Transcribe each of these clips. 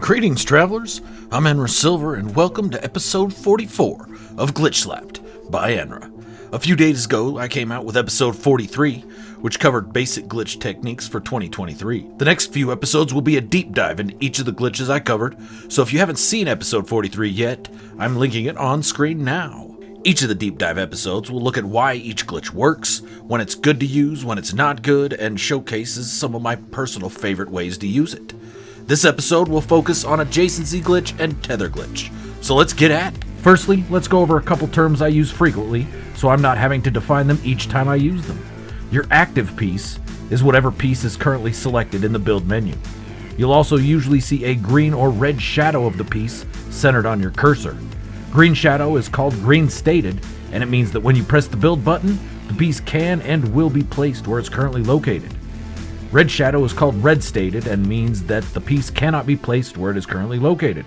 Greetings, travelers. I'm Enra Silver, and welcome to episode 44 of GlitchSlapped by Enra. A few days ago, I came out with episode 43, which covered basic glitch techniques for 2023. The next few episodes will be a deep dive into each of the glitches I covered, so if you haven't seen episode 43 yet, I'm linking it on screen now. Each of the deep dive episodes will look at why each glitch works, when it's good to use, when it's not good, and showcases some of my personal favorite ways to use it. This episode will focus on Adjacency glitch and Tether glitch, so let's get at it. Firstly, let's go over a couple terms I use frequently, so I'm not having to define them each time I use them. Your active piece is whatever piece is currently selected in the build menu. You'll also usually see a green or red shadow of the piece centered on your cursor. Green shadow is called green stated, and it means that when you press the build button, the piece can and will be placed where it's currently located. Red shadow is called red stated and means that the piece cannot be placed where it is currently located.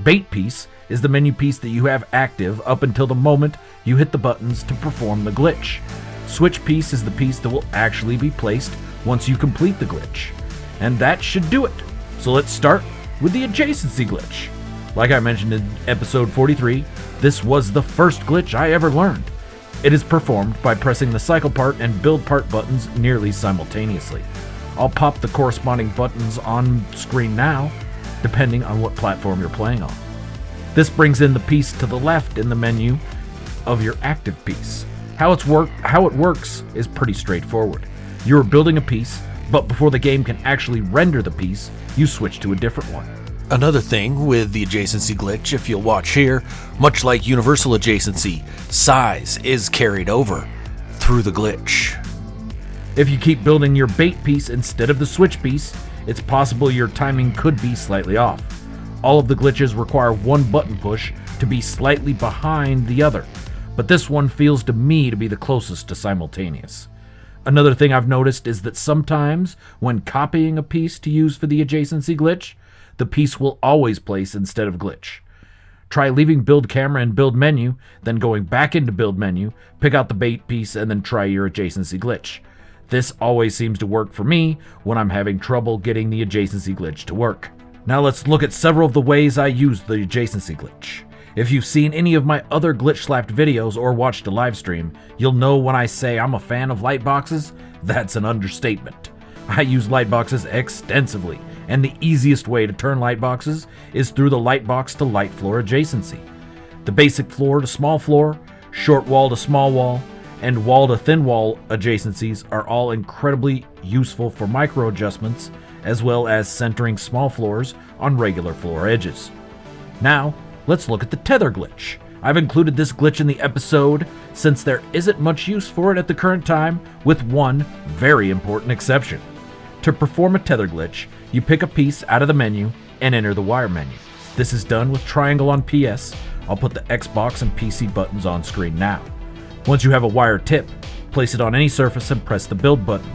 Bait piece is the menu piece that you have active up until the moment you hit the buttons to perform the glitch. Switch piece is the piece that will actually be placed once you complete the glitch. And that should do it. So let's start with the adjacency glitch. Like I mentioned in episode 43, this was the first glitch I ever learned. It is performed by pressing the cycle part and build part buttons nearly simultaneously. I'll pop the corresponding buttons on screen now, depending on what platform you're playing on. This brings in the piece to the left in the menu of your active piece. How it works is pretty straightforward. You're building a piece, but before the game can actually render the piece, you switch to a different one. Another thing with the adjacency glitch, if you'll watch here, much like universal adjacency, size is carried over through the glitch. If you keep building your bait piece instead of the switch piece, it's possible your timing could be slightly off. All of the glitches require one button push to be slightly behind the other, but this one feels to me to be the closest to simultaneous. Another thing I've noticed is that sometimes when copying a piece to use for the adjacency glitch, the piece will always place instead of glitch. Try leaving build camera and build menu, then going back into build menu, pick out the bait piece, and then try your adjacency glitch. This always seems to work for me when I'm having trouble getting the adjacency glitch to work. Now let's look at several of the ways I use the adjacency glitch. If you've seen any of my other GlitchSlapped videos or watched a live stream, you'll know when I say I'm a fan of lightboxes, that's an understatement. I use lightboxes extensively, and the easiest way to turn lightboxes is through the lightbox to light floor adjacency. The basic floor to small floor, short wall to small wall, and wall to thin wall adjacencies are all incredibly useful for micro adjustments, as well as centering small floors on regular floor edges. Now, let's look at the tether glitch. I've included this glitch in the episode since there isn't much use for it at the current time, with one very important exception. To perform a tether glitch, you pick a piece out of the menu and enter the wire menu. This is done with triangle on PS. I'll put the Xbox and PC buttons on screen now. Once you have a wire tip, place it on any surface and press the build button.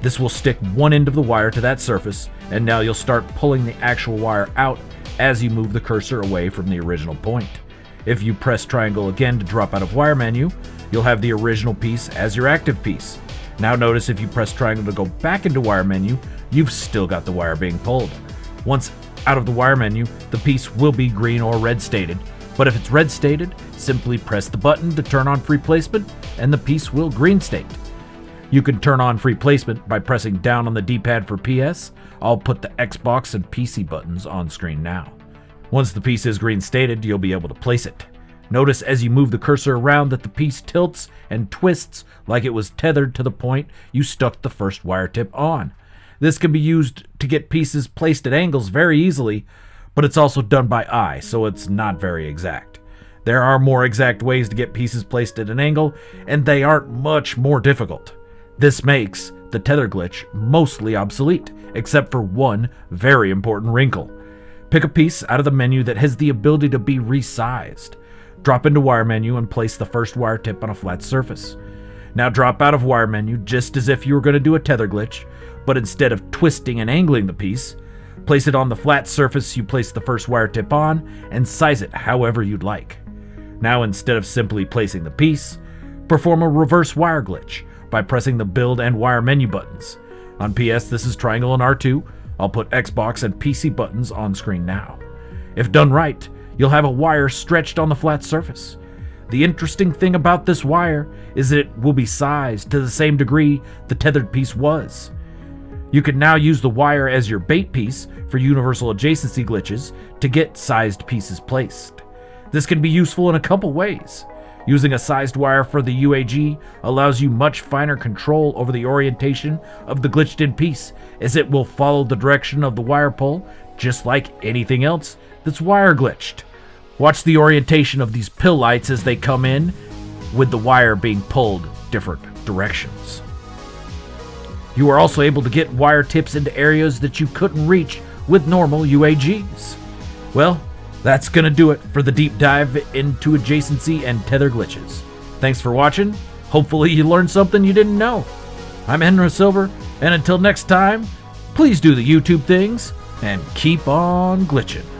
This will stick one end of the wire to that surface, and now you'll start pulling the actual wire out as you move the cursor away from the original point. If you press triangle again to drop out of wire menu, you'll have the original piece as your active piece. Now notice if you press triangle to go back into wire menu, you've still got the wire being pulled. Once out of the wire menu, the piece will be green or red stated, but if it's red stated, simply press the button to turn on free placement and the piece will green state. You can turn on free placement by pressing down on the D-pad for PS. I'll put the Xbox and PC buttons on screen now. Once the piece is green stated, you'll be able to place it. Notice as you move the cursor around that the piece tilts and twists like it was tethered to the point you stuck the first wire tip on. This can be used to get pieces placed at angles very easily, but it's also done by eye, so it's not very exact. There are more exact ways to get pieces placed at an angle, and they aren't much more difficult. This makes the tether glitch mostly obsolete, except for one very important wrinkle. Pick a piece out of the menu that has the ability to be resized. Drop into wire menu and place the first wire tip on a flat surface. Now drop out of wire menu just as if you were going to do a tether glitch, but instead of twisting and angling the piece, place it on the flat surface you place the first wire tip on and size it however you'd like. Now instead of simply placing the piece, perform a reverse wire glitch by pressing the build and wire menu buttons. On PS this is triangle and R2, I'll put Xbox and PC buttons on screen now. If done right, you'll have a wire stretched on the flat surface. The interesting thing about this wire is that it will be sized to the same degree the tethered piece was. You can now use the wire as your bait piece for universal adjacency glitches to get sized pieces placed. This can be useful in a couple ways. Using a sized wire for the UAG allows you much finer control over the orientation of the glitched in piece, as it will follow the direction of the wire pull, just like anything else that's wire glitched. Watch the orientation of these pill lights as they come in, with the wire being pulled different directions. You are also able to get wire tips into areas that you couldn't reach with normal UAGs. Well, that's gonna do it for the deep dive into adjacency and tether glitches. Thanks for watching. Hopefully you learned something you didn't know. I'm Enra Silver, and until next time, please do the YouTube things and keep on glitching.